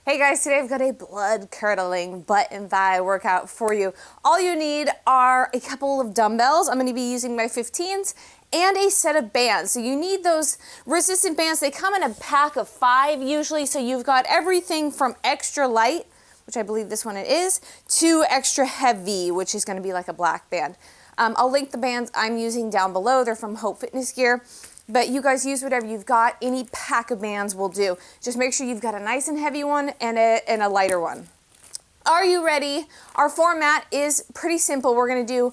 Hey guys, today I've got a blood curdling butt and thigh workout for you. All you need are a couple of dumbbells. I'm going to be using my 15s and a set of bands. So you need those resistant bands. They come in a pack of 5 usually. So you've got everything from extra light, which I believe this one it is, to extra heavy, which is going to be like a black band. I'll link the bands I'm using down below. They're from Hope Fitness Gear. But you guys use whatever you've got. Any pack of bands will do. Just make sure you've got a nice and heavy one and a lighter one. Are you ready? Our format is pretty simple. We're going to do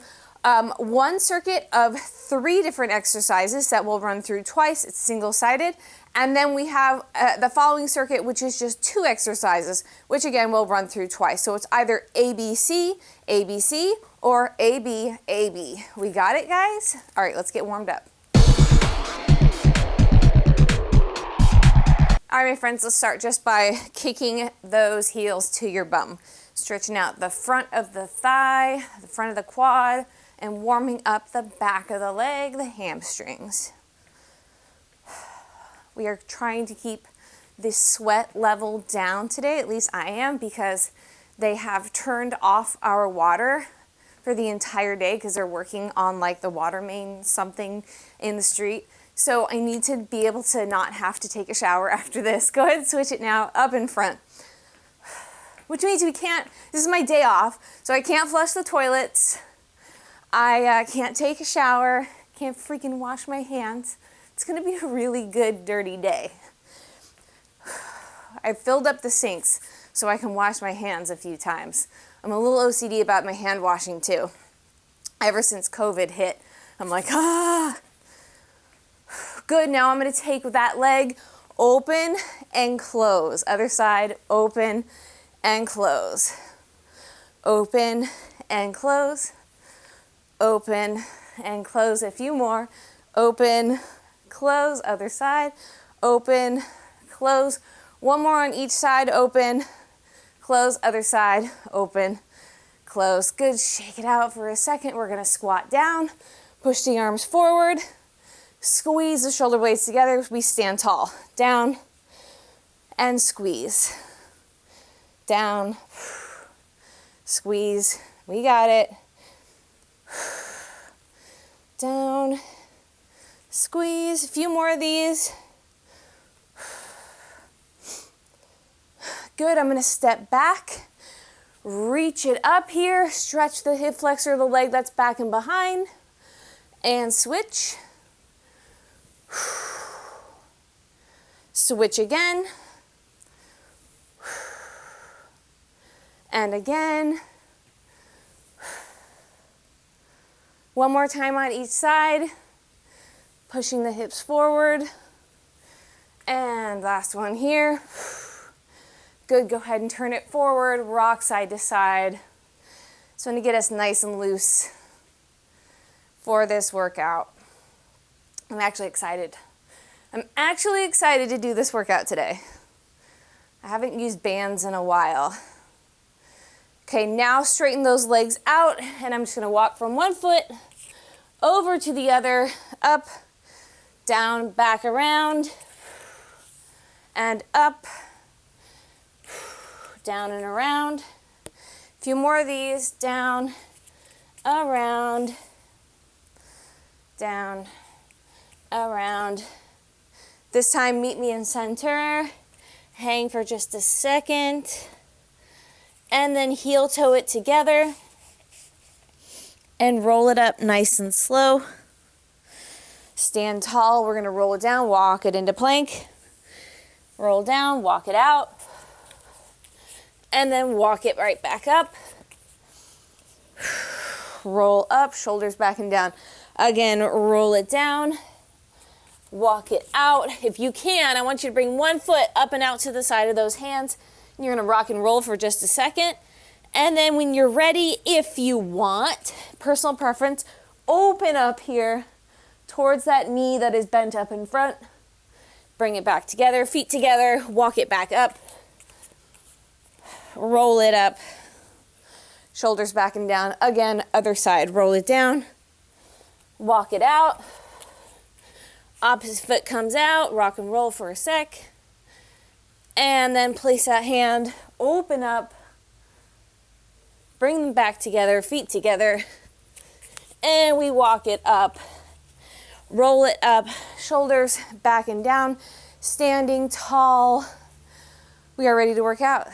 one circuit of 3 different exercises that we'll run through twice. It's single-sided. And then we have the following circuit, which is just 2 exercises, which again we'll run through twice. So it's either ABC, ABC, or AB, AB. We got it, guys? All right, let's get warmed up. All right, my friends, let's start just by kicking those heels to your bum. Stretching out the front of the thigh, the front of the quad, and warming up the back of the leg, the hamstrings. We are trying to keep the sweat level down today, at least I am, because they have turned off our water for the entire day because they're working on like the water main something in the street. So I need to be able to not have to take a shower after this. Go ahead and switch it now, up in front. Which means we can't, this is my day off, so I can't flush the toilets. I can't take a shower, can't freaking wash my hands. It's gonna be a really good dirty day. I filled up the sinks so I can wash my hands a few times. I'm a little OCD about my hand washing too. Ever since COVID hit, I'm like, Good, now I'm going to take that leg, open and close. Other side, open and close. Open and close. Open and close. A few more. Open, close. Other side, open, close. One more on each side, open, close. Other side, open, close. Good, shake it out for a second. We're going to squat down, push the arms forward. Squeeze the shoulder blades together. We stand tall. Down and squeeze. Down. Squeeze. We got it. Down. Squeeze. A few more of these. Good. I'm going to step back. Reach it up here. Stretch the hip flexor of the leg that's back and behind. And switch. Switch again, and again. One more time on each side, pushing the hips forward, and last one here. Good, go ahead and turn it forward, rock side to side. So I'm going to get us nice and loose for this workout. I'm actually excited. I'm actually excited to do this workout today. I haven't used bands in a while. Okay, now straighten those legs out, and I'm just gonna walk from one foot over to the other, up, down, back around, and up, down and around. A few more of these, down, around, down, around. This time meet me in center, hang for just a second, and then heel toe it together and roll it up nice and slow. Stand tall. We're going to roll it down, walk it into plank, roll down, walk it out, and then walk it right back up. Roll up, shoulders back and down. Again, roll it down. Walk it out. If you can, I want you to bring one foot up and out to the side of those hands. You're going to rock and roll for just a second. And then when you're ready, if you want, personal preference, open up here towards that knee that is bent up in front. Bring it back together, feet together, walk it back up. Roll it up. Shoulders back and down. Again, other side, roll it down. Walk it out. Opposite foot comes out, rock and roll for a sec. And then place that hand, open up, bring them back together, feet together, and we walk it up. Roll it up, shoulders back and down, standing tall. We are ready to work out.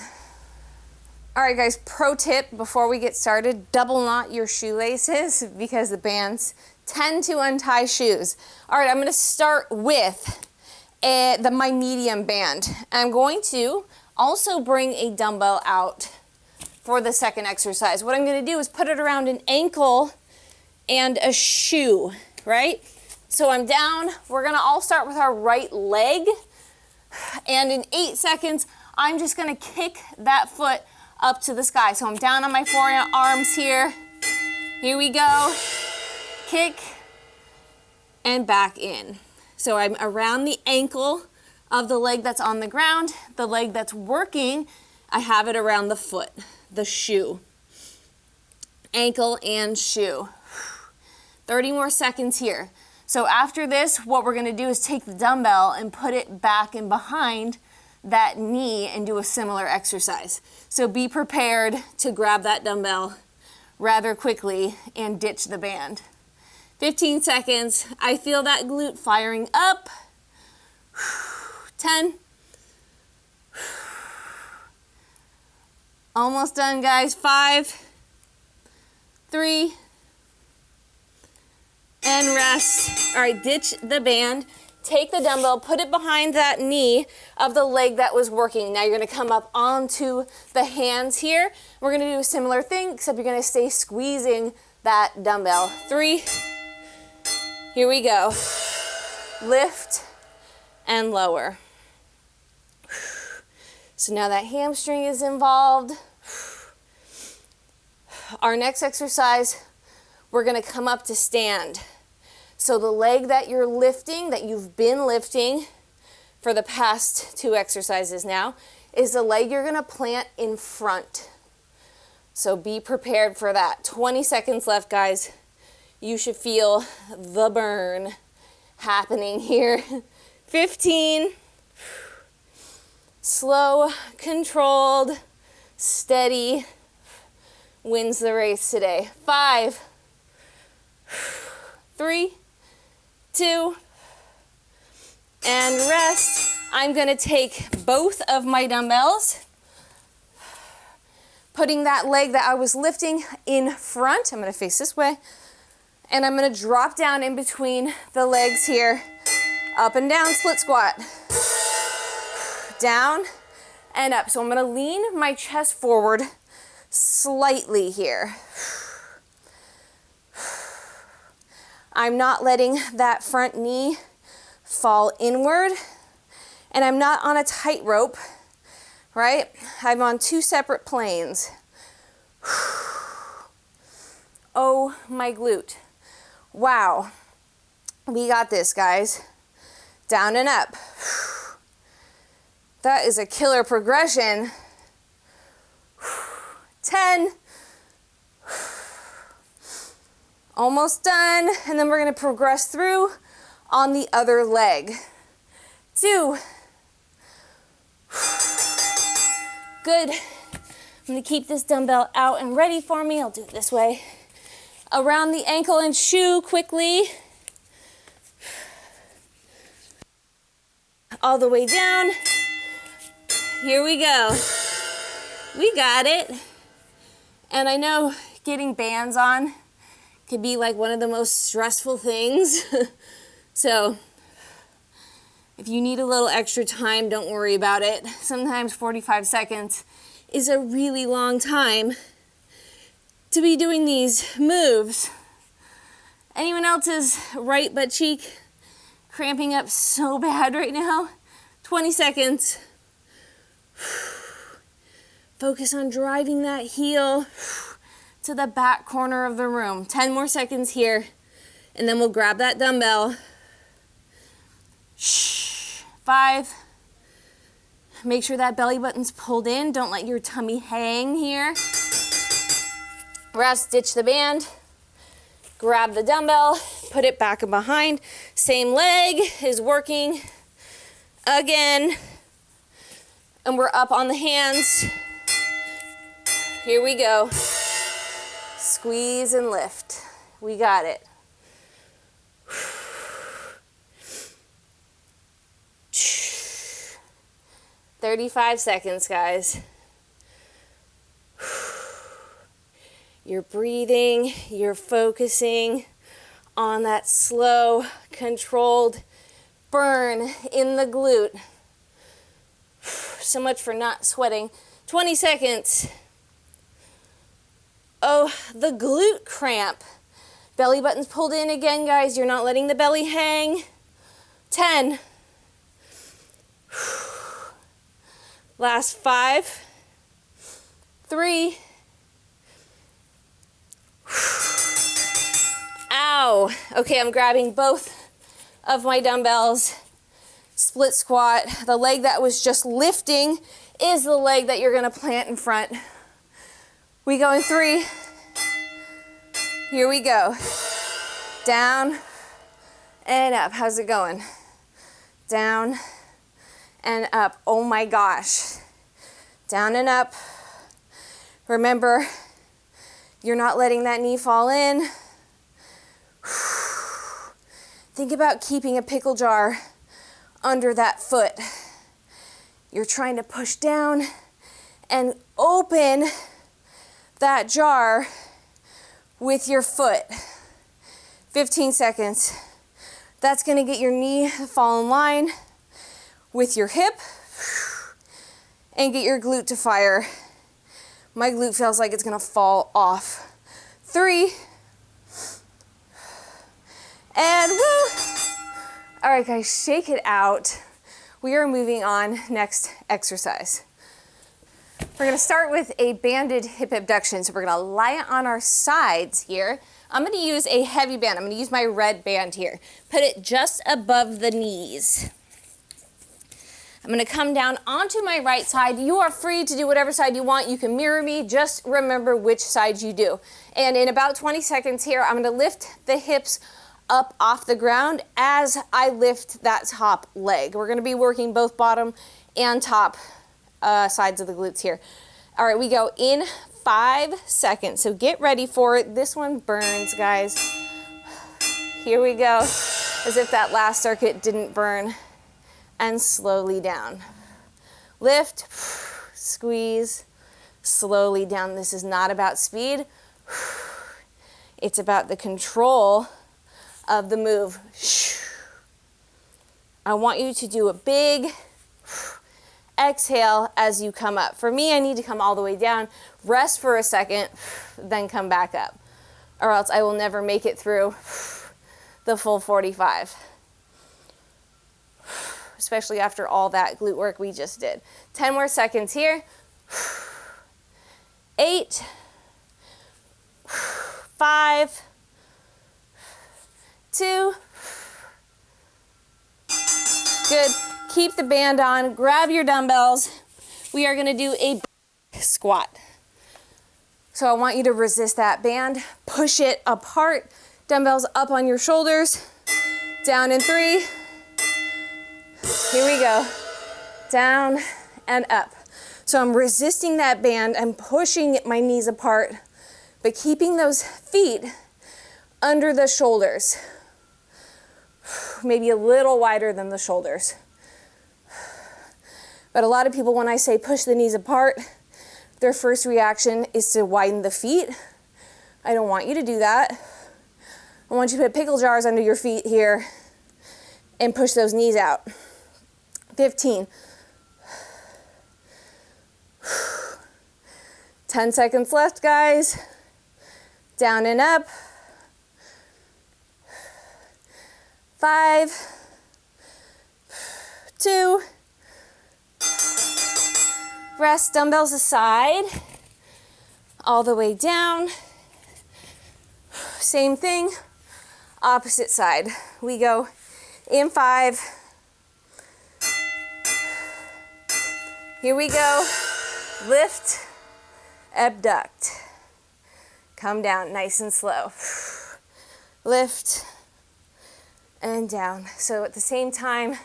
All right, guys, pro tip before we get started, double knot your shoelaces because the bands tend to untie shoes. All right, I'm gonna start with my medium band. I'm going to also bring a dumbbell out for the second exercise. What I'm gonna do is put it around an ankle and a shoe, right? So I'm down. We're gonna all start with our right leg. And in 8 seconds, I'm just gonna kick that foot up to the sky. So I'm down on my forearms here. Here we go. Kick and back in. So I'm around the ankle of the leg that's on the ground. The leg that's working, I have it around the foot, the shoe. Ankle and shoe. 30 more seconds here. So after this, what we're gonna do is take the dumbbell and put it back and behind that knee and do a similar exercise. So be prepared to grab that dumbbell rather quickly and ditch the band. 15 seconds. I feel that glute firing up. 10. Almost done, guys. 5, 3, and rest. All right, ditch the band. Take the dumbbell, put it behind that knee of the leg that was working. Now you're gonna come up onto the hands here. We're gonna do a similar thing, except you're gonna stay squeezing that dumbbell. 3, here we go. Lift and lower. So now that hamstring is involved. Our next exercise, we're gonna come up to stand. So the leg that you're lifting, that you've been lifting for the past 2 exercises now, is the leg you're gonna plant in front. So be prepared for that. 20 seconds left, guys. You should feel the burn happening here. 15. Slow, controlled, steady wins the race today. 5, 3, 2, and rest. I'm gonna take both of my dumbbells, putting that leg that I was lifting in front. I'm gonna face this way, and I'm gonna drop down in between the legs here, up and down, split squat. Down and up. So I'm gonna lean my chest forward slightly here. I'm not letting that front knee fall inward, and I'm not on a tightrope, right? I'm on 2 separate planes. Oh, my glute. Wow. We got this, guys. Down and up. That is a killer progression. 10. Almost done, and then we're gonna progress through on the other leg. 2. Good. I'm gonna keep this dumbbell out and ready for me. I'll do it this way. Around the ankle and shoe quickly. All the way down. Here we go. We got it. And I know getting bands on could be like one of the most stressful things. So if you need a little extra time, don't worry about it. Sometimes 45 seconds is a really long time to be doing these moves. Anyone else's right butt cheek cramping up so bad right now? 20 seconds. Focus on driving that heel to the back corner of the room. 10 more seconds here, and then we'll grab that dumbbell. 5. Make sure that belly button's pulled in. Don't let your tummy hang here. Rest, ditch the band. Grab the dumbbell, put it back and behind. Same leg is working again. And we're up on the hands. Here we go. Squeeze and lift. We got it. 35 seconds, guys. You're breathing, you're focusing on that slow, controlled burn in the glute. So much for not sweating. 20 seconds. Oh, the glute cramp. Belly button's pulled in again, guys. You're not letting the belly hang. 10. Last 5. 3. Ow. Okay, I'm grabbing both of my dumbbells. Split squat. The leg that was just lifting is the leg that you're gonna plant in front. We go in 3. Here we go. Down and up. How's it going? Down and up. Oh my gosh. Down and up. Remember, you're not letting that knee fall in. Think about keeping a pickle jar under that foot. You're trying to push down and open that jar with your foot. 15 seconds. That's gonna get your knee to fall in line with your hip and get your glute to fire. My glute feels like it's gonna fall off. 3. And woo! All right, guys, shake it out. We are moving on. Next exercise. We're gonna start with a banded hip abduction. So we're gonna lie on our sides here. I'm gonna use a heavy band. I'm gonna use my red band here. Put it just above the knees. I'm gonna come down onto my right side. You are free to do whatever side you want. You can mirror me, just remember which side you do. And in about 20 seconds here, I'm gonna lift the hips up off the ground as I lift that top leg. We're gonna be working both bottom and top sides of the glutes here. All right, we go in 5 seconds. So get ready for it. This one burns, guys. Here we go. As if that last circuit didn't burn. And slowly down. Lift, squeeze, slowly down. This is not about speed. It's about the control of the move. I want you to do a big exhale as you come up. For me, I need to come all the way down, rest for a second, then come back up, or else I will never make it through the full 45, especially after all that glute work we just did. 10 more seconds here. 8, 5, 2. Good. Keep the band on. Grab your dumbbells. We are going to do a squat. So I want you to resist that band. Push it apart. Dumbbells up on your shoulders. Down in 3. Here we go. Down and up. So I'm resisting that band. I'm pushing my knees apart, but keeping those feet under the shoulders. Maybe a little wider than the shoulders. But a lot of people, when I say push the knees apart, their first reaction is to widen the feet. I don't want you to do that. I want you to put pickle jars under your feet here and push those knees out. 15. 10 seconds left, guys. Down and up. 5, 2, rest, dumbbells aside, all the way down. Same thing, opposite side. We go in 5. Here we go. Lift, abduct. Come down nice and slow. Lift and down. So at the same time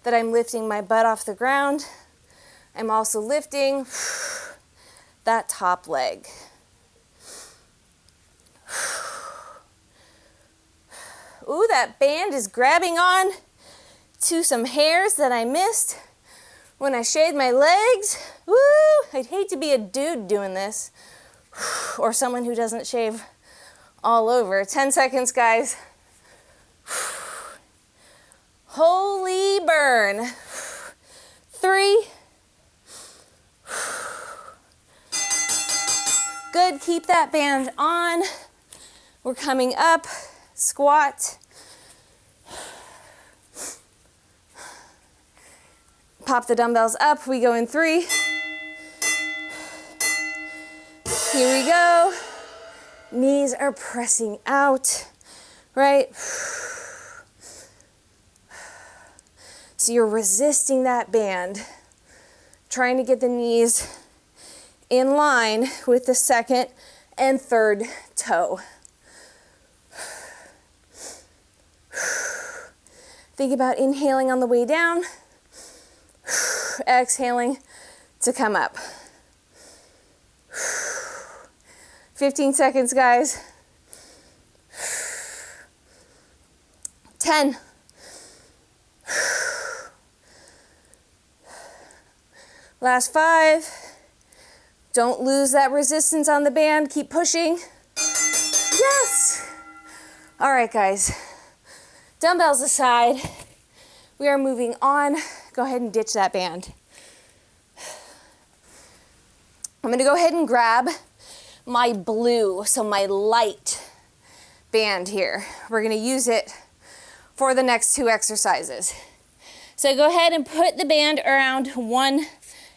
that I'm lifting my butt off the ground, I'm also lifting that top leg. Ooh, that band is grabbing on to some hairs that I missed when I shaved my legs. Woo! I'd hate to be a dude doing this, or someone who doesn't shave all over. 10 seconds, guys. Holy burn. 3. Good, keep that band on. We're coming up, squat. Pop the dumbbells up, we go in 3. Here we go. Knees are pressing out, right? So you're resisting that band, trying to get the knees in line with the second and third toe. Think about inhaling on the way down, exhaling to come up. 15 seconds, guys. 10. Last 5. Don't lose that resistance on the band. Keep pushing. Yes! All right, guys. Dumbbells aside, we are moving on. Go ahead and ditch that band. I'm gonna go ahead and grab my blue, so my light band here. We're gonna use it for the next 2 exercises. So go ahead and put the band around one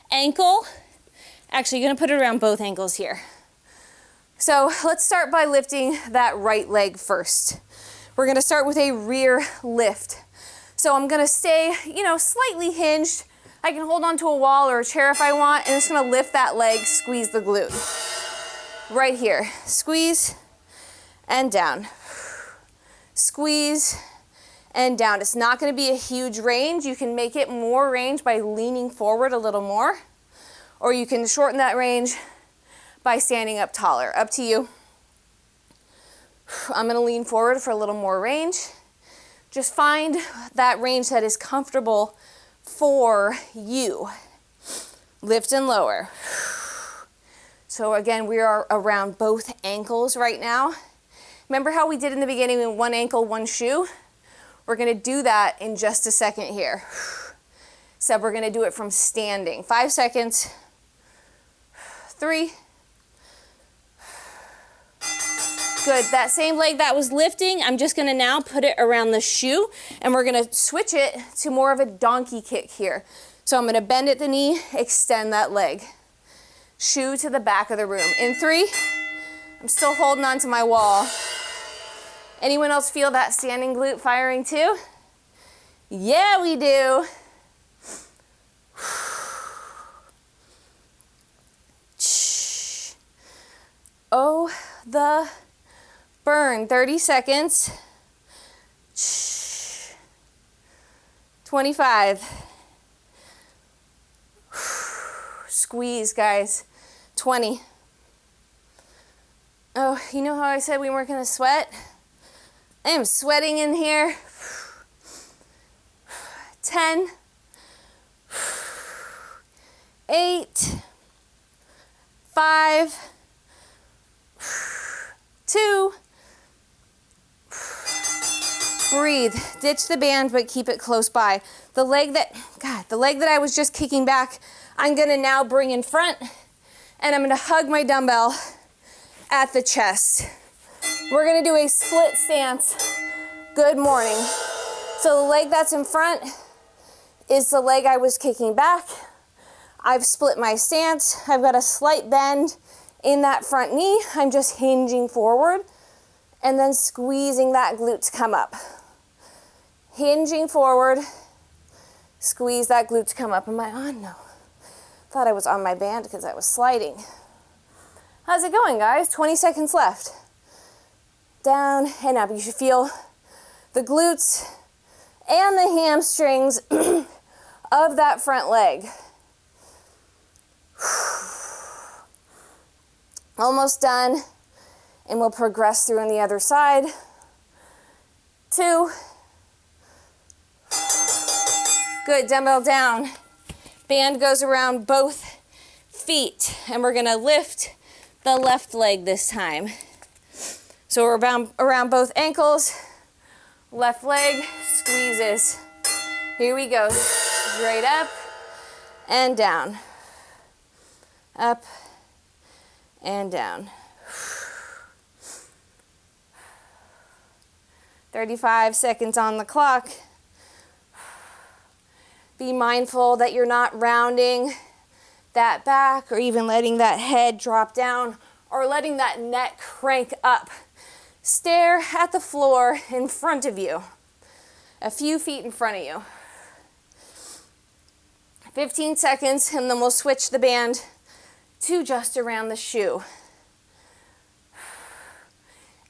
ankle. Actually, you're gonna put it around both ankles here. So let's start by lifting that right leg first. We're gonna start with a rear lift. So I'm gonna stay, slightly hinged. I can hold onto a wall or a chair if I want, and I'm just gonna lift that leg, squeeze the glute. Right here, squeeze and down. Squeeze and down. It's not gonna be a huge range. You can make it more range by leaning forward a little more, or you can shorten that range by standing up taller, up to you. I'm gonna lean forward for a little more range. Just find that range that is comfortable for you. Lift and lower. So again, we are around both ankles right now. Remember how we did in the beginning with one ankle, one shoe? We're gonna do that in just a second here. So we're gonna do it from standing. 5 seconds. 3. Good, that same leg that was lifting, I'm just gonna now put it around the shoe, and we're gonna switch it to more of a donkey kick here. So I'm gonna bend at the knee, extend that leg. Shoe to the back of the room. In 3, I'm still holding on to my wall. Anyone else feel that standing glute firing too? Yeah, we do. Oh, the burn. 30 seconds. 25. Squeeze, guys. 20. Oh, you know how I said we weren't gonna sweat? I am sweating in here. 10. 8. 5. 2. Breathe. Ditch the band, but keep it close by. The leg that I was just kicking back, I'm gonna now bring in front, and I'm gonna hug my dumbbell at the chest. We're gonna do a split stance. Good morning. So the leg that's in front is the leg I was kicking back. I've split my stance. I've got a slight bend in that front knee. I'm just hinging forward and then squeezing that glute to come up. Hinging forward, squeeze that glute to come up. Am I on? No. Thought I was on my band because I was sliding. How's it going, guys? 20 seconds left. Down and up. You should feel the glutes and the hamstrings of that front leg. Almost done, and we'll progress through on the other side. 2. Good, dumbbell down. Band goes around both feet, and we're gonna lift the left leg this time. So we're around both ankles, left leg squeezes. Here we go, straight up and down. Up and down. 35 seconds on the clock. Be mindful that you're not rounding that back or even letting that head drop down or letting that neck crank up. Stare at the floor in front of you, a few feet in front of you. 15 seconds, and then we'll switch the band to just around the shoe.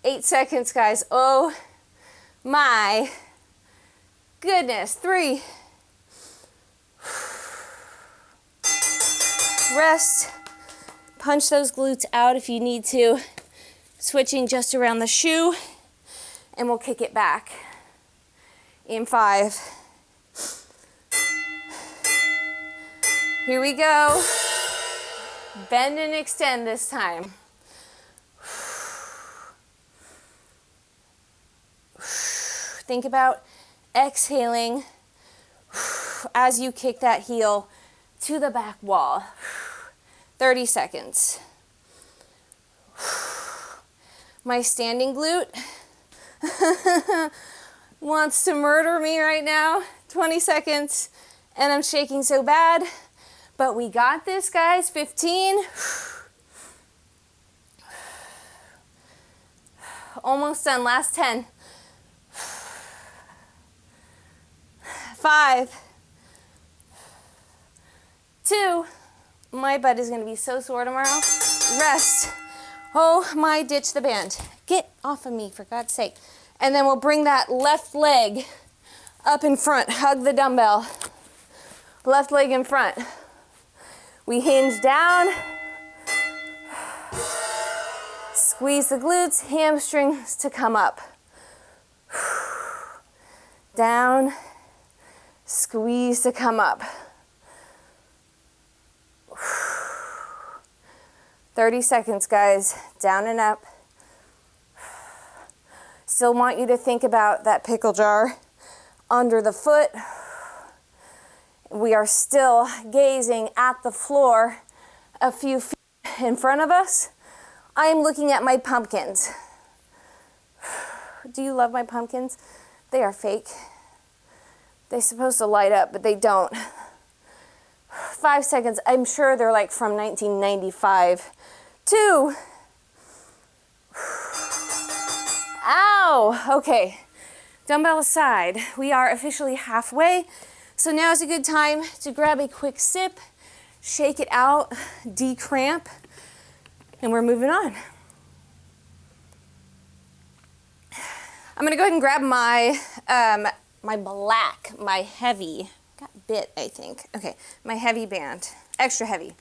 8 seconds, guys. Oh my goodness. 3. Rest. Punch those glutes out if you need to. Switching just around the shoe, and we'll kick it back. In 5. Here we go. Bend and extend this time. Think about exhaling as you kick that heel to the back wall. 30 seconds. My standing glute wants to murder me right now. 20 seconds, and I'm shaking so bad, but we got this, guys. 15. Almost done, last 10. 5, 2, my butt is gonna be so sore tomorrow. Rest. Oh my, ditch the band. Get off of me, for God's sake. And then we'll bring that left leg up in front. Hug the dumbbell. Left leg in front. We hinge down. Squeeze the glutes, hamstrings to come up. Down. Squeeze to come up. 30 seconds, guys. Down and up. Still want you to think about that pickle jar under the foot. We are still gazing at the floor a few feet in front of us. I am looking at my pumpkins. Do you love my pumpkins? They are fake. They're supposed to light up, but they don't. 5 seconds. I'm sure they're like from 1995. 2. Ow! Okay. Dumbbell aside. We are officially halfway. So now is a good time to grab a quick sip, shake it out, decramp, and we're moving on. I'm gonna go ahead and grab my my heavy, got bit, I think. Okay, my heavy band, extra heavy.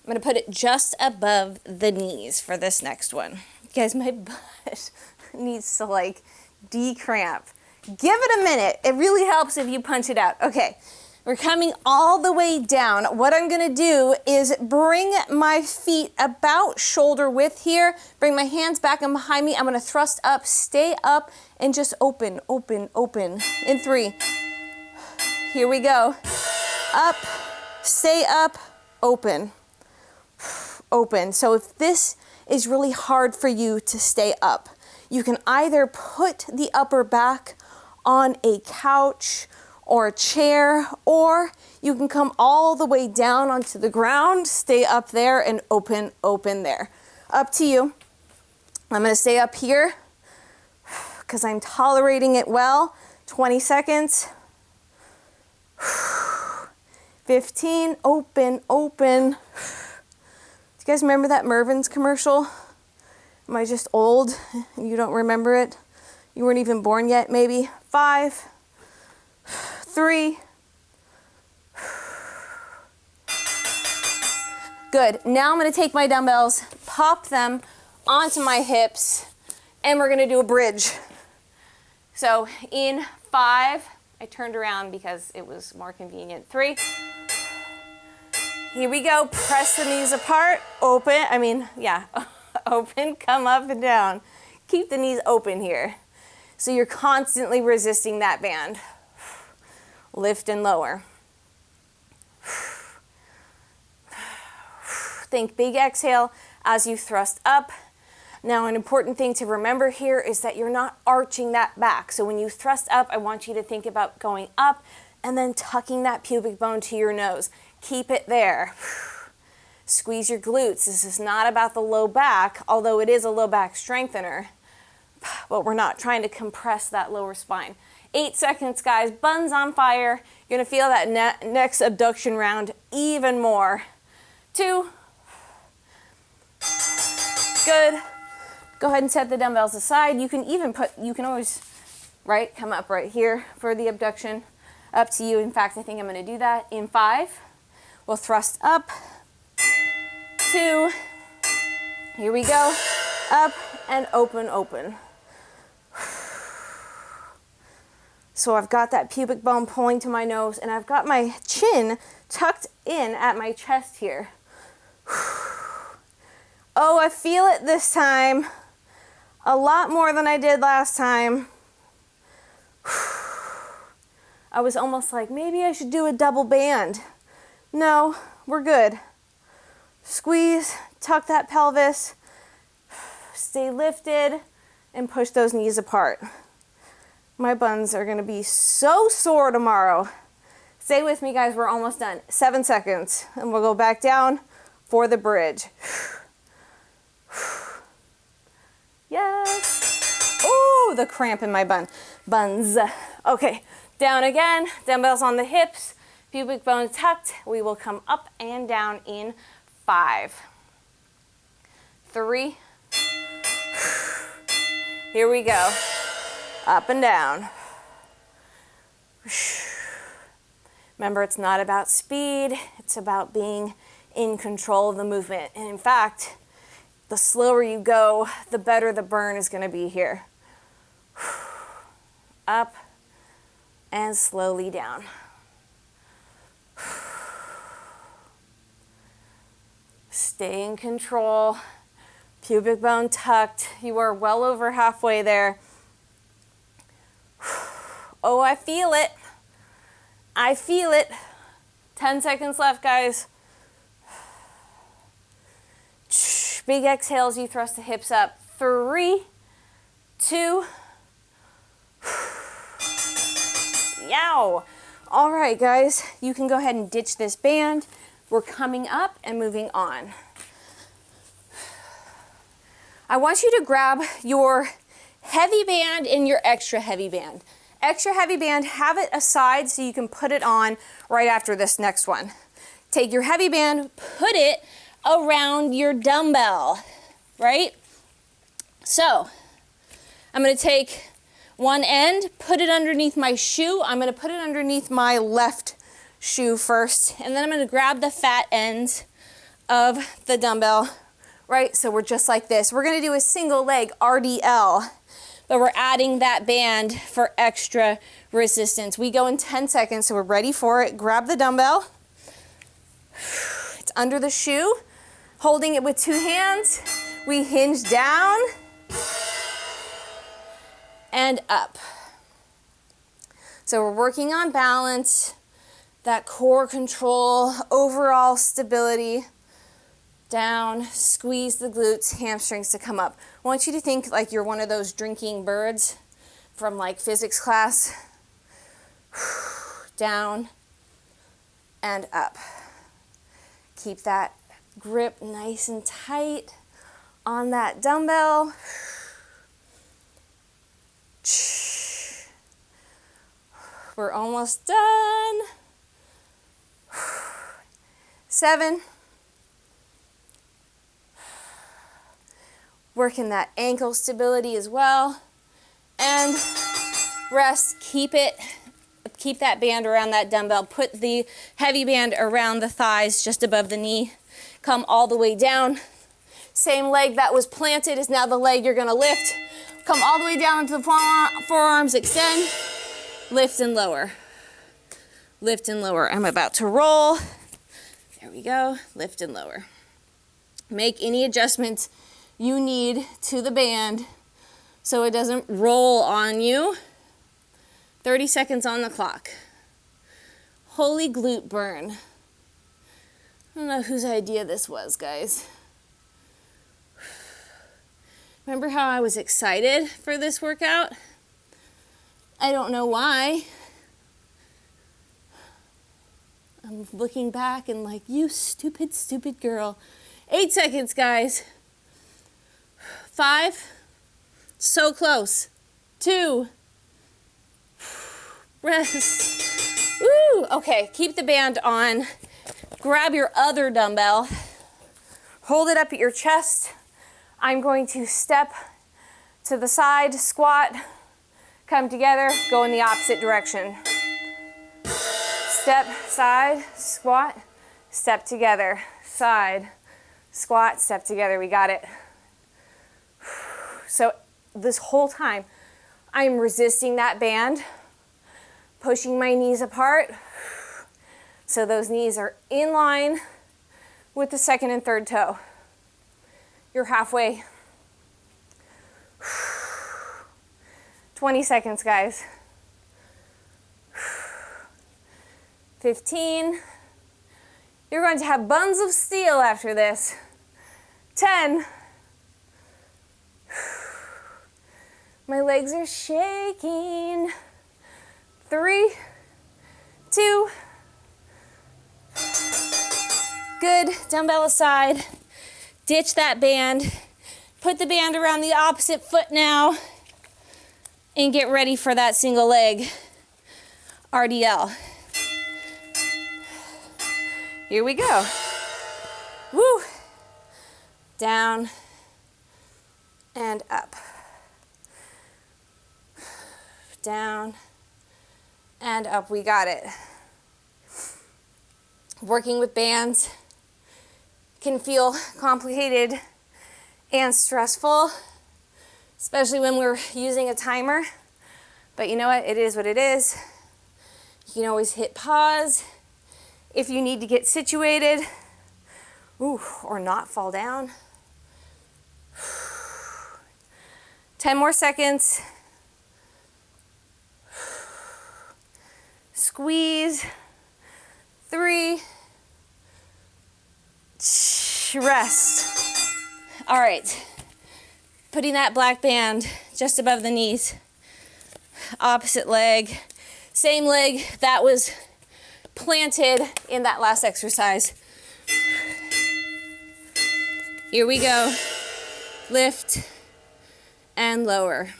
I'm gonna put it just above the knees for this next one. Guys, my butt needs to like decramp. Give it a minute. It really helps if you punch it out. Okay, we're coming all the way down. What I'm gonna do is bring my feet about shoulder width here, bring my hands back and behind me. I'm gonna thrust up, stay up, and just open, open, open. In 3. Here we go. Up, stay up, open, open. So if this is really hard for you to stay up, you can either put the upper back on a couch or a chair, or you can come all the way down onto the ground, stay up there, and open, open there. Up to you. I'm gonna stay up here because I'm tolerating it well. 20 seconds. 15, open, open. Do you guys remember that Mervyn's commercial? Am I just old and you don't remember it? You weren't even born yet, maybe. 5, 3, Good. Now I'm gonna take my dumbbells, pop them onto my hips, and we're gonna do a bridge. So in 5, I turned around because it was more convenient. 3, here we go. Press the knees apart, open, open, come up and down. Keep the knees open here. So you're constantly resisting that band. Lift and lower. Think big exhale as you thrust up. Now, an important thing to remember here is that you're not arching that back. So when you thrust up, I want you to think about going up and then tucking that pubic bone to your nose. Keep it there. Squeeze your glutes. This is not about the low back, although it is a low back strengthener, but we're not trying to compress that lower spine. 8 seconds, guys. Buns on fire. You're gonna feel that next abduction round even more. 2. Good. Go ahead and set the dumbbells aside. You can always, come up right here for the abduction. Up to you. In fact, I think I'm gonna do that. In 5, we'll thrust up. 2, here we go. Up and open, open. So I've got that pubic bone pulling to my nose, and I've got my chin tucked in at my chest here. Oh, I feel it this time. A lot more than I did last time. I was almost like, maybe I should do a double band. No, we're good. Squeeze, tuck that pelvis, stay lifted, and push those knees apart. My buns are gonna be so sore tomorrow. Stay with me, guys, we're almost done. 7 seconds, and we'll go back down for the bridge. Yes. Ooh, the cramp in my buns. Okay, down again, dumbbells on the hips, pubic bone tucked. We will come up and down in 5, 3, here we go. Up and down. Remember, it's not about speed, it's about being in control of the movement. And in fact, the slower you go, the better the burn is gonna be here. Up and slowly down. Stay in control. Pubic bone tucked. You are well over halfway there. Oh, I feel it. I feel it. 10 seconds left, guys. Big exhales, you thrust the hips up. 3, 2. Yow. All right, guys, you can go ahead and ditch this band. We're coming up and moving on. I want you to grab your heavy band and your extra heavy band. Extra heavy band, have it aside so you can put it on right after this next one. Take your heavy band, put it around your dumbbell, right? So I'm gonna take one end, put it underneath my shoe. I'm gonna put it underneath my left shoe first, and then I'm gonna grab the fat ends of the dumbbell, right? So we're just like this. We're gonna do a single leg RDL, but we're adding that band for extra resistance. We go in 10 seconds, so we're ready for it. Grab the dumbbell. It's under the shoe. Holding it with 2 hands. We hinge down and up. So we're working on balance, that core control, overall stability. Down, squeeze the glutes, hamstrings to come up. I want you to think like you're one of those drinking birds from like physics class. Down and up. Keep that grip nice and tight on that dumbbell. We're almost done. 7. Working that ankle stability as well. And rest, keep that band around that dumbbell. Put the heavy band around the thighs just above the knee. Come all the way down. Same leg that was planted is now the leg you're gonna lift. Come all the way down into the forearms, extend, lift and lower. Lift and lower. I'm about to roll. There we go, lift and lower. Make any adjustments you need to the band so it doesn't roll on you. 30 seconds on the clock. Holy glute burn. I don't know whose idea this was, guys. Remember how I was excited for this workout? I don't know why. I'm looking back and like, you stupid, stupid girl. 8 seconds, guys. 5. So close. 2. Rest. Woo! Okay, keep the band on. Grab your other dumbbell. Hold it up at your chest. I'm going to step to the side, squat, come together, go in the opposite direction. Step, side, squat, step together, side, squat, step together. We got it. So this whole time, I'm resisting that band, pushing my knees apart, so those knees are in line with the second and third toe. You're halfway. 20 seconds, guys. 15. You're going to have buns of steel after this. 10. My legs are shaking. 3, 2. Good. Dumbbell aside. Ditch that band. Put the band around the opposite foot now. And get ready for that single leg RDL. Here we go. Woo. Down and up. Down and up. We got it. Working with bands can feel complicated and stressful, especially when we're using a timer. But you know what? It is what it is. You can always hit pause if you need to get situated. Ooh, or not fall down. 10 more seconds. Squeeze. 3. Rest. All right. Putting that black band just above the knees. Opposite leg. Same leg that was planted in that last exercise. Here we go. Lift and lower.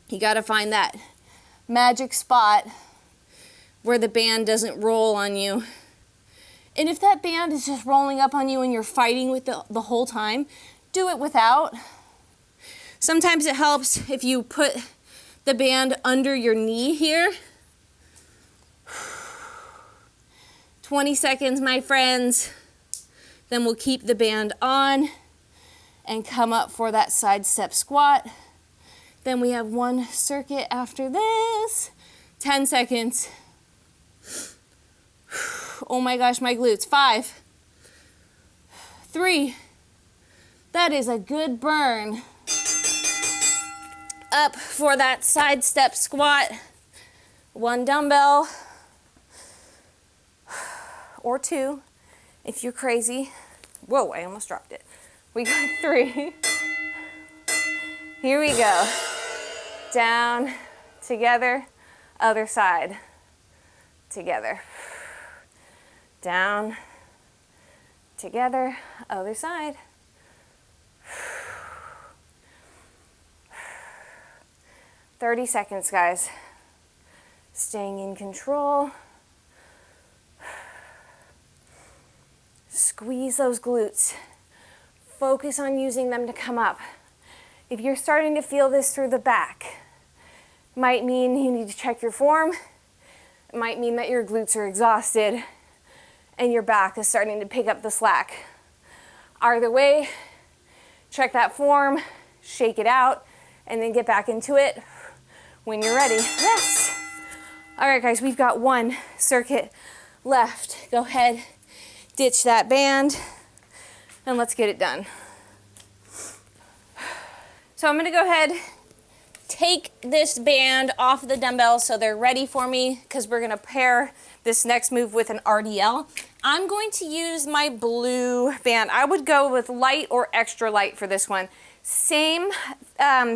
You got to find that magic spot where the band doesn't roll on you. And if that band is just rolling up on you and you're fighting with the whole time, do it without. Sometimes it helps if you put the band under your knee here. 20 seconds, my friends. Then we'll keep the band on and come up for that side step squat. Then we have one circuit after this. 10 seconds. Oh my gosh, my glutes. 5, 3. That is a good burn. Up for that side step squat. 1 dumbbell or 2 if you're crazy. Whoa, I almost dropped it. We got 3. Here we go. Down, together, other side, together. Down, together, other side. 30 seconds, guys. Staying in control. Squeeze those glutes. Focus on using them to come up. If you're starting to feel this through the back, it might mean you need to check your form. It might mean that your glutes are exhausted and your back is starting to pick up the slack. Either way, check that form, shake it out, and then get back into it when you're ready. Yes. All right, guys, we've got one circuit left. Go ahead, ditch that band, and let's get it done. So I'm gonna go ahead, take this band off the dumbbells so they're ready for me, because we're gonna pair this next move with an RDL. I'm going to use my blue band. I would go with light or extra light for this one. Same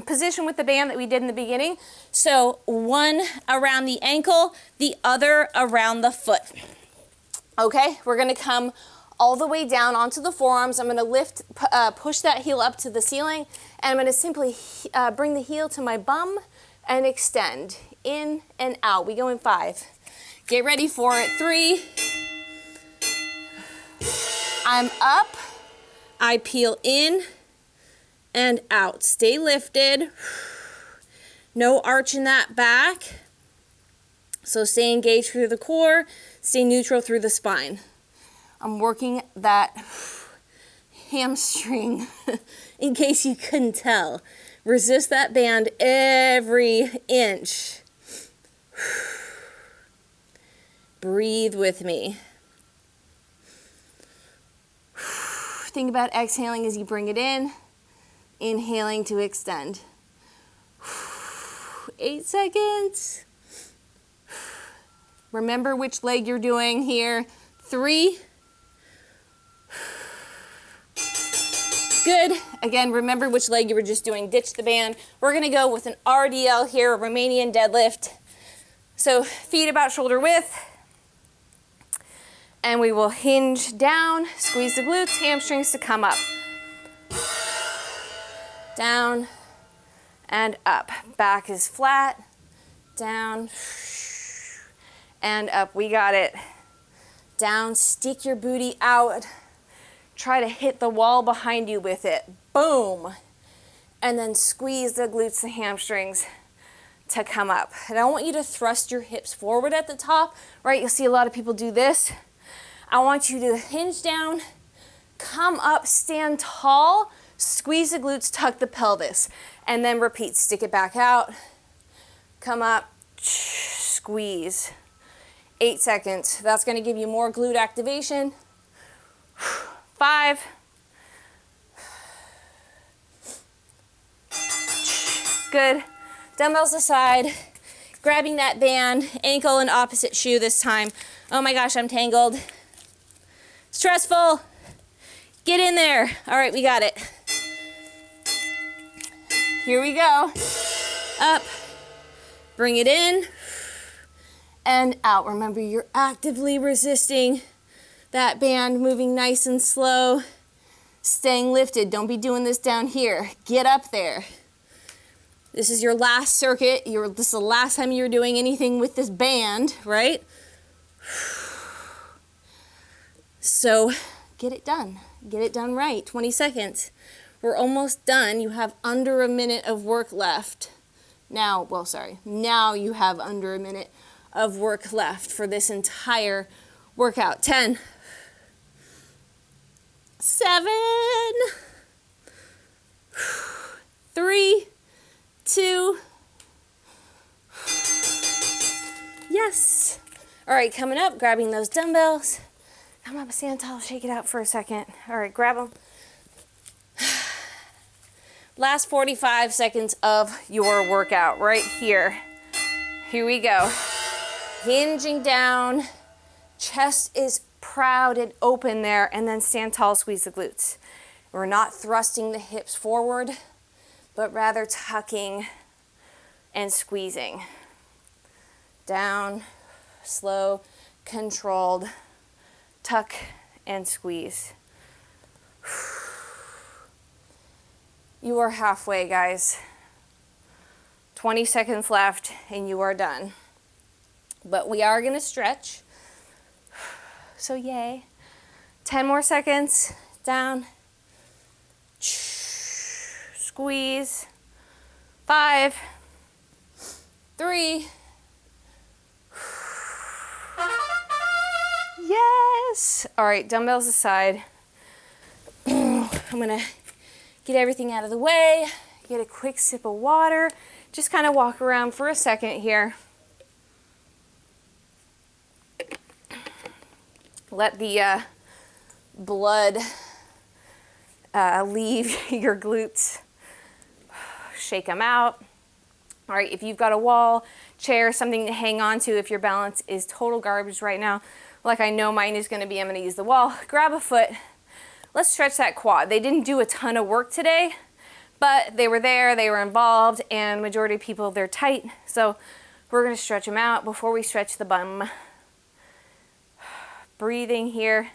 position with the band that we did in the beginning. So one around the ankle, the other around the foot. Okay, we're gonna come all the way down onto the forearms. I'm gonna lift, push that heel up to the ceiling, and I'm gonna simply bring the heel to my bum and extend in and out. We go in 5. Get ready for it. 3. I'm up. I peel in and out. Stay lifted. No arch in that back. So stay engaged through the core. Stay neutral through the spine. I'm working that hamstring in case you couldn't tell. Resist that band every inch. Breathe with me. Think about exhaling as you bring it in. Inhaling to extend. 8 seconds. Remember which leg you're doing here. 3. Good. Again, remember which leg you were just doing. Ditch the band. We're gonna go with an RDL here, a Romanian deadlift. So feet about shoulder width. And we will hinge down, squeeze the glutes, hamstrings to come up. Down and up. Back is flat, down and up. We got it. Down, stick your booty out. Try to hit the wall behind you with it. Boom. And then squeeze the glutes, the hamstrings to come up. And I want you to thrust your hips forward at the top, right? You'll see a lot of people do this. I want you to hinge down, come up, stand tall, squeeze the glutes, tuck the pelvis, and then repeat. Stick it back out, come up, squeeze. 8 seconds. That's going to give you more glute activation. 5. Good. Dumbbells aside, grabbing that band, ankle and opposite shoe this time. Oh my gosh, I'm tangled. Stressful. Get in there. All right, we got it. Here we go. Up. Bring it in and out. Remember, you're actively resisting that band, moving nice and slow, staying lifted. Don't be doing this down here. Get up there. This is your last circuit. This is the last time you're doing anything with this band, right? So get it done. Get it done right. 20 seconds. We're almost done. You have under a minute of work left. Now you have under a minute of work left for this entire workout. 10, 7, 3, 2. Yes. All right, coming up, grabbing those dumbbells. Come up, stand tall, shake it out for a second. All right, grab them. Last 45 seconds of your workout right here. Here we go. Hinging down, chest is proud and open there, and then stand tall, squeeze the glutes. We're not thrusting the hips forward, but rather tucking and squeezing. Down, slow, controlled, tuck and squeeze. You are halfway, guys. 20 seconds left and you are done. But we are gonna stretch. So yay. 10 more seconds. Down. Squeeze. 5, 3. Yes. All right, dumbbells aside. I'm gonna get everything out of the way, get a quick sip of water, just kind of walk around for a second here. Let the blood leave your glutes. Shake them out. All right, if you've got a wall, chair, something to hang on to, if your balance is total garbage right now, like I know mine is gonna be, I'm gonna use the wall, grab a foot. Let's stretch that quad. They didn't do a ton of work today, but they were there, they were involved, and majority of people, they're tight. So we're gonna stretch them out before we stretch the bum. Breathing here.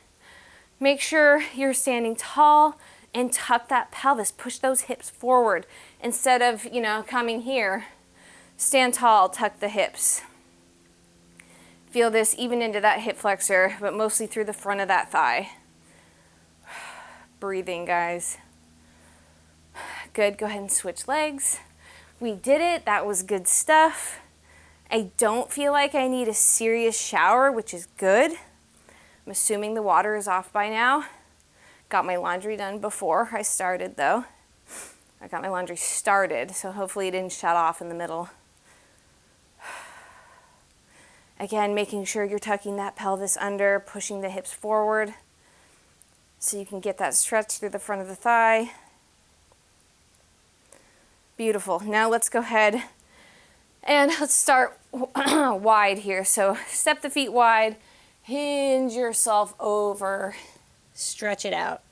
Make sure you're standing tall and tuck that pelvis. Push those hips forward instead of, you know, coming here. Stand tall, tuck the hips. Feel this even into that hip flexor, but mostly through the front of that thigh. Breathing, guys. Good, go ahead and switch legs. We did it, that was good stuff. I don't feel like I need a serious shower, which is good. I'm assuming the water is off by now. Got my laundry done before I started though. I got my laundry started, so hopefully it didn't shut off in the middle. Again, making sure you're tucking that pelvis under, pushing the hips forward so you can get that stretch through the front of the thigh. Beautiful. Now let's go ahead and let's start wide here. So step the feet wide, hinge yourself over, stretch it out.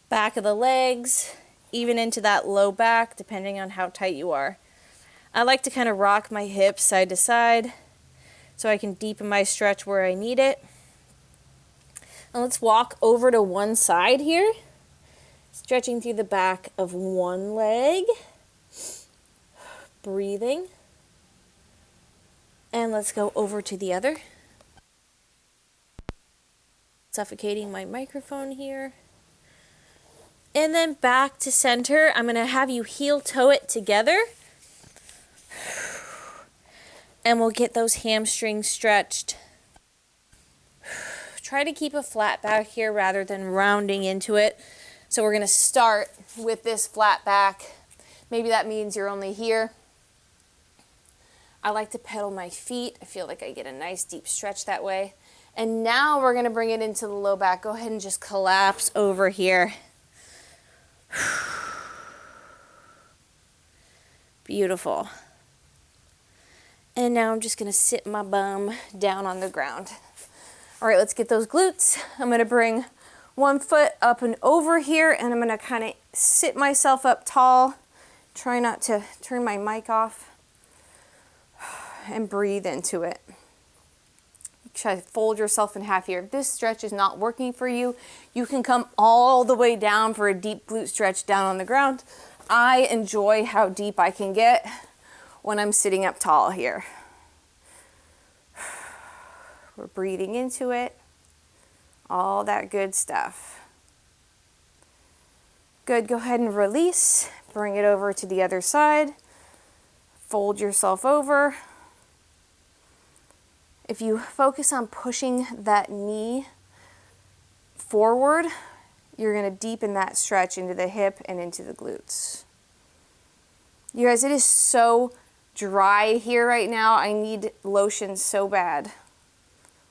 Back of the legs, even into that low back, depending on how tight you are. I like to kind of rock my hips side to side so I can deepen my stretch where I need it. And let's walk over to one side here, stretching through the back of one leg. Breathing. And let's go over to the other. Suffocating my microphone here. And then back to center. I'm going to have you heel toe it together. And we'll get those hamstrings stretched. Try to keep a flat back here rather than rounding into it. So we're going to start with this flat back. Maybe that means you're only here. I like to pedal my feet. I feel like I get a nice deep stretch that way. And now we're going to bring it into the low back. Go ahead and just collapse over here. Beautiful. And now I'm just going to sit my bum down on the ground. All right, let's get those glutes. I'm going to bring one foot up and over here, and I'm going to kind of sit myself up tall. Try not to turn my mic off. And breathe into it. Try to fold yourself in half here. If this stretch is not working for you, you can come all the way down for a deep glute stretch down on the ground. I enjoy how deep I can get when I'm sitting up tall here. We're breathing into it. All that good stuff. Good, go ahead and release. Bring it over to the other side. Fold yourself over. If you focus on pushing that knee forward, you're going to deepen that stretch into the hip and into the glutes. You guys, it is so dry here right now. I need lotion so bad.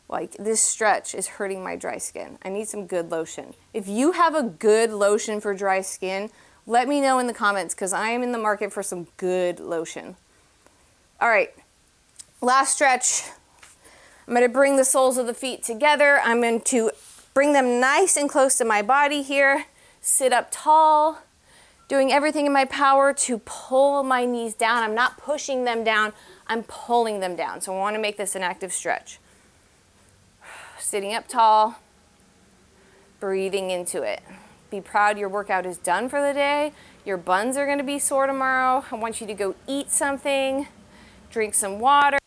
Like, this stretch is hurting my dry skin. I need some good lotion. If you have a good lotion for dry skin, let me know in the comments because I am in the market for some good lotion. All right, last stretch. I'm going to bring the soles of the feet together. I'm going to bring them nice and close to my body here. Sit up tall, doing everything in my power to pull my knees down. I'm not pushing them down, I'm pulling them down. So I want to make this an active stretch. Sitting up tall, breathing into it. Be proud your workout is done for the day. Your buns are going to be sore tomorrow. I want you to go eat something, drink some water.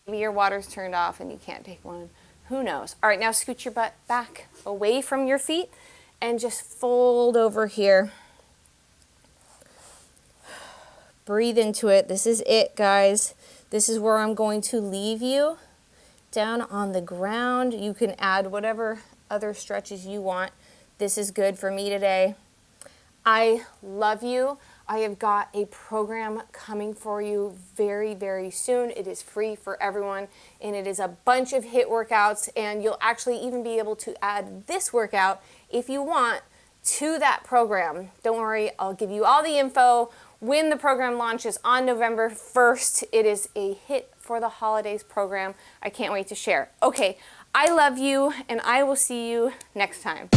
Maybe your water's turned off and you can't take one. Who knows? All right, now scoot your butt back away from your feet and just fold over here. Breathe into it. This is it, guys. This is where I'm going to leave you. down on the ground. You can add whatever other stretches you want. This is good for me today. I love you. I have got a program coming for you very, very soon. It is free for everyone, and it is a bunch of HIIT workouts, and you'll actually even be able to add this workout if you want to that program. Don't worry, I'll give you all the info when the program launches on November 1st. It is a HIIT for the holidays program. I can't wait to share. Okay, I love you, and I will see you next time.